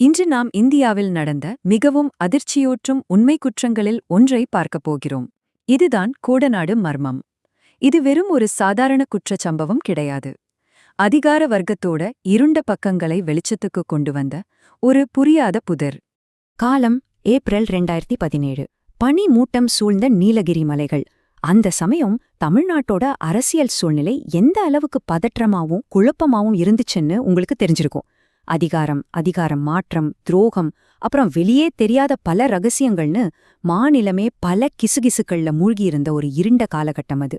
இன்று நாம் இந்தியாவில் நடந்த மிகவும் அதிர்ச்சியூற்றும் உண்மை குற்றங்களில் ஒன்றை பார்க்கப் போகிறோம். இதுதான் கோடநாடு மர்மம். இது வெறும் ஒரு சாதாரண குற்றச் சம்பவம் கிடையாது. அதிகார வர்க்கத்தோட இருண்ட பக்கங்களை வெளிச்சத்துக்கு கொண்டு வந்த ஒரு புரியாத புதிர். காலம் ஏப்ரல் 2017. பனி மூட்டம் சூழ்ந்த நீலகிரி மலைகள். அந்த சமயம் தமிழ்நாட்டோட அரசியல் சூழ்நிலை எந்த அளவுக்கு பதற்றமாவும் குழப்பமாவும் இருந்துச்சுன்னு உங்களுக்கு தெரிஞ்சிருக்கும். அதிகாரம் மாற்றம், துரோகம், அப்புறம் வெளியே தெரியாத பல ரகசியங்கள்னு மாநிலமே பல கிசுகிசுக்கள்ல மூழ்கியிருந்த ஒரு இருண்ட காலகட்டம் அது.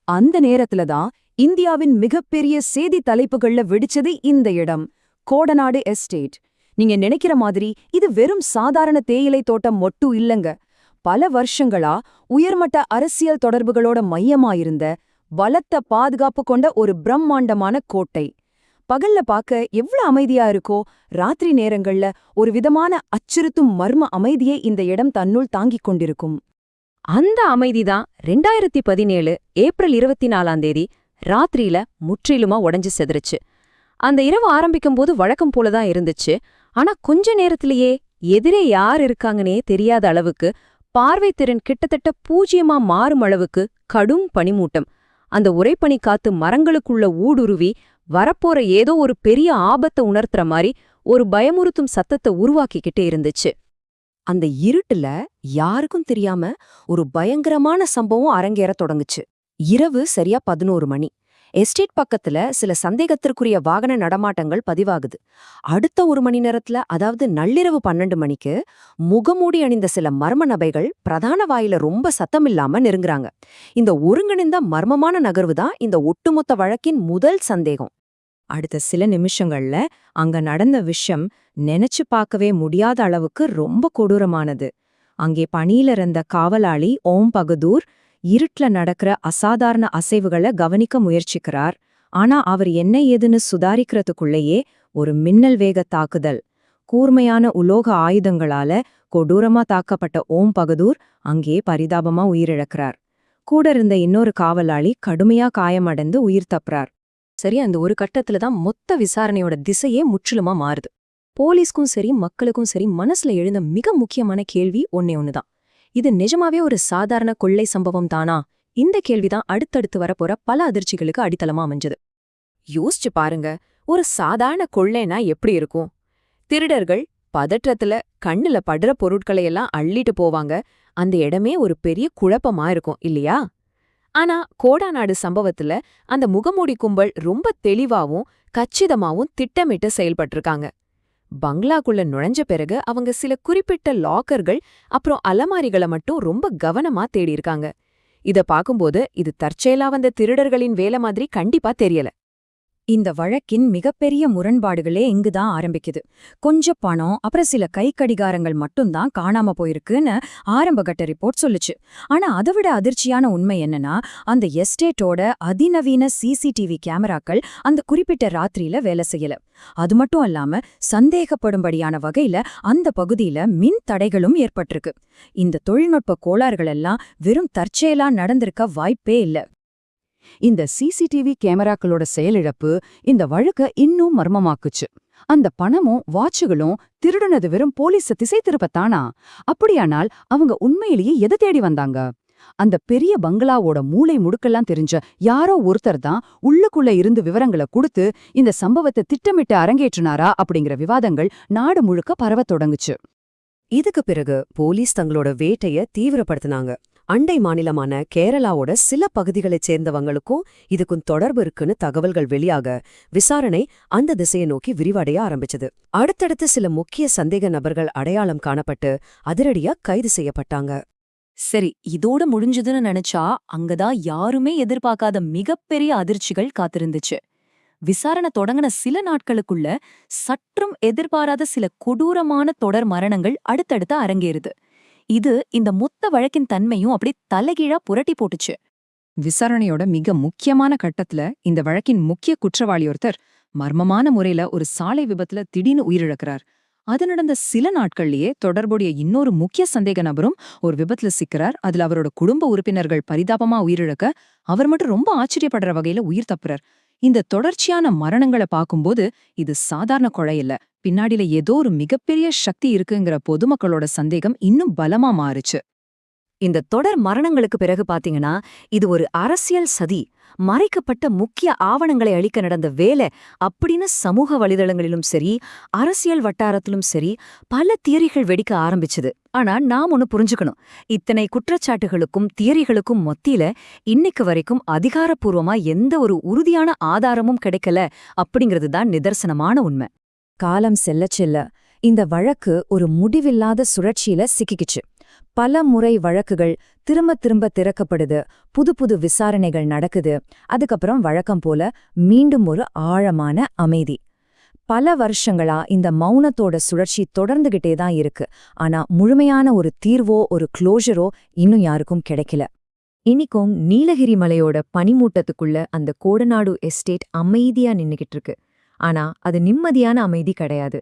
அந்த நேரத்துல தான் இந்தியாவின் மிகப்பெரிய செய்தி தலைப்புகள்ல வெடிச்சது இந்த இடம், கோடநாடு எஸ்டேட். நீங்க நினைக்கிற மாதிரி இது வெறும் சாதாரண தேயிலை தோட்டம் மட்டும் இல்லங்க. பல வருஷங்களா உயர்மட்ட அரசியல் தொடர்புகளோட மையமாயிருந்த பலத்த பாதுகாப்பு கொண்ட ஒரு பிரம்மாண்டமான கோட்டை. பகல்ல பார்க்க எவ்வளவு அமைதியா இருக்கோ, ராத்திரி நேரங்கள்ல ஒரு விதமான அச்சுறுத்தும் மர்ம அமைதியை இந்த இடம் தன்னுள் தாங்கிக் கொண்டிருக்கும். அந்த அமைதிதான் 2017 ஏப்ரல் 24 ராத்திரியில முற்றிலுமா உடைஞ்சு செதறுச்சு. அந்த இரவு ஆரம்பிக்கும்போது வழக்கம் போலதான் இருந்துச்சு. ஆனா கொஞ்ச நேரத்திலேயே எதிரே யார் இருக்காங்கன்னே தெரியாத அளவுக்கு, பார்வைத்திறன் கிட்டத்தட்ட 0 மாறும் அளவுக்கு கடும் பனிமூட்டம். அந்த உறைபனி காத்து மரங்களுக்குள்ள ஊடுருவி வரப்போற ஏதோ ஒரு பெரிய ஆபத்தை உணர்த்துற மாதிரி ஒரு பயமுறுத்தும் சத்தத்தை உருவாக்கிக்கிட்டே இருந்துச்சு. அந்த இருட்டுல யாருக்கும் தெரியாம ஒரு பயங்கரமான சம்பவம் அரங்கேறத் தொடங்குச்சு. இரவு சரியா 11 மணி. எஸ்டேட் பக்கத்துல சில சந்தேகத்திற்குரிய வாகன நடமாட்டங்கள் பதிவாகுது. அடுத்த 1 மணி நேரத்துல, அதாவது நள்ளிரவு 12 மணிக்கு, முகமூடி அணிந்த சில மர்ம நபைகள் பிரதான வாயில ரொம்ப சத்தமில்லாம நெருங்குறாங்க. இந்த ஒருங்கிணைந்த மர்மமான நகர்வு தான் இந்த ஒட்டுமொத்த வழக்கின் முதல் சந்தேகம். அடுத்த சில நிமிஷங்கள்ல அங்க நடந்த விஷயம் நினைச்சு பார்க்கவே முடியாத அளவுக்கு ரொம்ப கொடூரமானது. அங்கே பணியில இருந்த காவலாளி ஓம் பகதூர் இருட்ல நடக்கிற அசாதாரண அசைவுகளை கவனிக்க முயற்சிக்கிறார். ஆனா அவர் என்ன ஏதுன்னு சுதாரிக்கிறதுக்குள்ளேயே ஒரு மின்னல் வேக தாக்குதல். கூர்மையான உலோக ஆயுதங்களால கொடூரமா தாக்கப்பட்ட ஓம் பகதூர் அங்கே பரிதாபமா உயிரிழக்கிறார். கூட இருந்த இன்னொரு காவலாளி கடுமையா காயமடைந்து உயிர் தப்புறார். சரி, அந்த ஒரு கட்டத்துல தான் மொத்த விசாரணையோட திசையே முற்றிலுமா மாறுது. போலீஸ்க்கும் சரி மக்களுக்கும் சரி மனசுல எழுந்த மிக முக்கியமான கேள்வி ஒன்னுதான். இது நிஜமாவே ஒரு சாதாரண கொள்ளை சம்பவம் தானா? இந்த கேள்விதான் அடுத்தடுத்து வரப்போற பல அதிர்ச்சிகளுக்கு அடித்தளமா அமைஞ்சது. யோசிச்சு பாருங்க, ஒரு சாதாரண கொள்ளைனா எப்படி இருக்கும்? திருடர்கள் பதற்றத்துல கண்ணுல படுற பொருட்களை எல்லாம் அள்ளிட்டு போவாங்க. அந்த இடமே ஒரு பெரிய குழப்பமா இருக்கும் இல்லையா? ஆனா கோடநாடு சம்பவத்துல அந்த முகமூடி கும்பல் ரொம்ப தெளிவாவும் கச்சிதமாவும் திட்டமிட்டு செயல்பட்டிருக்காங்க. பங்களாக்குள்ள நுழைஞ்ச பிறகு அவங்க சில குறிப்பிட்ட லாக்கர்கள் அப்புறம் அலமாரிகளை மட்டும் ரொம்ப கவனமா தேடியிருக்காங்க. இத பாக்கும்போது இது தற்செயலா வந்த திருடர்களின் வேலை மாதிரி கண்டிப்பா தெரியல. இந்த வழக்கின் மிகப்பெரிய முரண்பாடுகளே இங்குதான் ஆரம்பிக்குது. கொஞ்சம் பணம், அப்புறம் சில கைக்கடிகாரங்கள் மட்டும்தான் காணாம போயிருக்குன்னு ஆரம்பகட்ட ரிப்போர்ட் சொல்லுச்சு. ஆனா அதைவிட அதிர்ச்சியான உண்மை என்னன்னா, அந்த எஸ்டேட்டோட அதிநவீன சிசிடிவி கேமராக்கள் அந்த குறிப்பிட்ட ராத்திரியில வேலை செய்யல. அது மட்டும் அல்லாம சந்தேகப்படும்படியான வகையில அந்த பகுதியில மின் தடைகளும் ஏற்பட்டிருக்கு. இந்த தொழில்நுட்ப கோளாறுகள் எல்லாம் வெறும் தற்செயலா நடந்திருக்க வாய்ப்பே இல்ல. இந்த சிசிடிவி கேமராக்களோட செயலிழப்பு இந்த வழக்க இன்னும் மர்மமாக்குச்சு. அந்த பணமும் வாட்சுகளும் திருடுனது வெறும் போலீஸ திசை திருப்பத்தானா? அப்படியானால் அவங்க உண்மையிலேயே எதை தேடி வந்தாங்க? அந்த பெரிய பங்களாவோட மூளை முடுக்கெல்லாம் தெரிஞ்ச யாரோ ஒருத்தர் தான் உள்ளுக்குள்ள இருந்து விவரங்களை கொடுத்து இந்த சம்பவத்தை திட்டமிட்டு அரங்கேற்றினாரா அப்படிங்கிற விவாதங்கள் நாடு முழுக்க பரவத் தொடங்குச்சு. இதுக்கு பிறகு போலீஸ் தங்களோட வேட்டைய தீவிரப்படுத்தினாங்க. அண்டை மாநிலமான கேரளாவோட சில பகுதிகளைச் சேர்ந்தவங்களுக்கும் இதுக்கும் தொடர்பு இருக்குன்னு தகவல்கள் வெளியாக விசாரணை அந்த திசையை நோக்கி விரிவடைய ஆரம்பிச்சது. அடுத்தடுத்து சில முக்கிய சந்தேக நபர்கள் அடையாளம் காணப்பட்டு அதிரடியா கைது செய்யப்பட்டாங்க. சரி, இதோட முடிஞ்சதுன்னு நினைச்சா அங்கதான் யாருமே எதிர்பார்க்காத மிகப்பெரிய அதிர்ச்சிகள் காத்திருந்துச்சு. விசாரணை தொடங்கின சில நாட்களுக்குள்ள சற்றும் எதிர்பாராத சில கொடூரமான தொடர் மரணங்கள் அடுத்தடுத்து அரங்கேறுது. இது இந்த மொத்த வழக்கின் தன்மையும் அப்படி தலைகீழா புரட்டி போட்டுச்சு. விசாரணையோட மிக முக்கியமான கட்டத்துல இந்த வழக்கின் முக்கிய குற்றவாளி ஒருத்தர் மர்மமான முறையில ஒரு சாலை விபத்துல திடீர்னு உயிரிழக்கிறார். அது நடந்த சில நாட்கள்லயே தொடர்புடைய இன்னொரு முக்கிய சந்தேக நபரும் ஒரு விபத்துல சிக்கிறார். அதுல அவரோட குடும்ப உறுப்பினர்கள் பரிதாபமா உயிரிழக்க அவர் மட்டும் ரொம்ப ஆச்சரியப்படுற வகையில உயிர் தப்புறார். இந்த தொடர்ச்சியான மரணங்களை பார்க்கும்போது இது சாதாரண கொலை இல்ல, பின்னாடில ஏதோ ஒரு மிகப்பெரிய சக்தி இருக்குங்கிற பொதுமக்களோட சந்தேகம் இன்னும் பலமா மாறுச்சு. இந்த தொடர் மரணங்களுக்கு பிறகு பாத்தீங்கன்னா இது ஒரு அரசியல் சதி, மறைக்கப்பட்ட முக்கிய ஆவணங்களை அளிக்க நடந்த வேலை அப்படின்னு சமூக வலைதளங்களிலும் சரி அரசியல் வட்டாரத்திலும் சரி பல தியரிகள் வெடிக்க ஆரம்பிச்சது. ஆனா நாம் ஒன்னு புரிஞ்சுக்கணும், இத்தனை குற்றச்சாட்டுகளுக்கும் தியரிகளுக்கும் மத்தியில இன்னைக்கு வரைக்கும் அதிகாரப்பூர்வமா எந்த ஒரு உறுதியான ஆதாரமும் கிடைக்கல அப்படிங்கிறது தான் நிதர்சனமான உண்மை. காலம் செல்லச் செல்ல இந்த வழக்கு ஒரு முடிவில்லாத சுழற்சியில சிக்கிக்கிச்சு. பல முறை வழக்குகள் திரும்ப திரும்ப திறக்கப்படுது, புது புது விசாரணைகள் நடக்குது. அதுக்கப்புறம் வழக்கம் போல மீண்டும் ஒரு ஆழமான அமைதி. பல வருஷங்களா இந்த மௌனத்தோட சுழற்சி தொடர்ந்துகிட்டே தான் இருக்கு. ஆனா முழுமையான ஒரு தீர்வோ ஒரு க்ளோஷரோ இன்னும் யாருக்கும் கிடைக்கல. இன்னிக்கும் நீலகிரி மலையோட பனிமூட்டத்துக்குள்ள அந்த கோடநாடு எஸ்டேட் அமைதியா நின்னுகிட்டு இருக்கு. ஆனா அது நிம்மதியான அமைதி கிடையாது.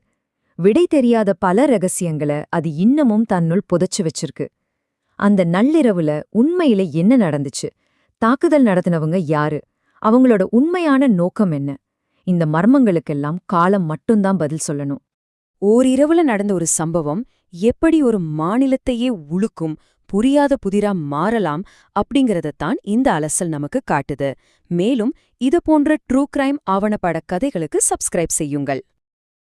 விடை தெரியாத பல ரகசியங்களை அது இன்னமும் தன்னுள் புதைச்சு வச்சிருக்கு. அந்த நள்ளிரவுல உண்மையில என்ன நடந்துச்சு? தாக்குதல் நடத்தினவங்க யாரு? அவங்களோட உண்மையான நோக்கம் என்ன? இந்த மர்மங்களுக்கெல்லாம் காலம் மட்டும்தான் பதில் சொல்லணும். ஓரிரவுல நடந்த ஒரு சம்பவம் எப்படி ஒரு மாநிலத்தையே உழுக்கும், புரியாத புதிரா மாறலாம் அப்படிங்கறதத்தான் இந்த அலசல் நமக்கு காட்டுது. மேலும் இது போன்ற ட்ரூ கிரைம் ஆவணப்பட கதைகளுக்கு சப்ஸ்கிரைப் செய்யுங்கள்.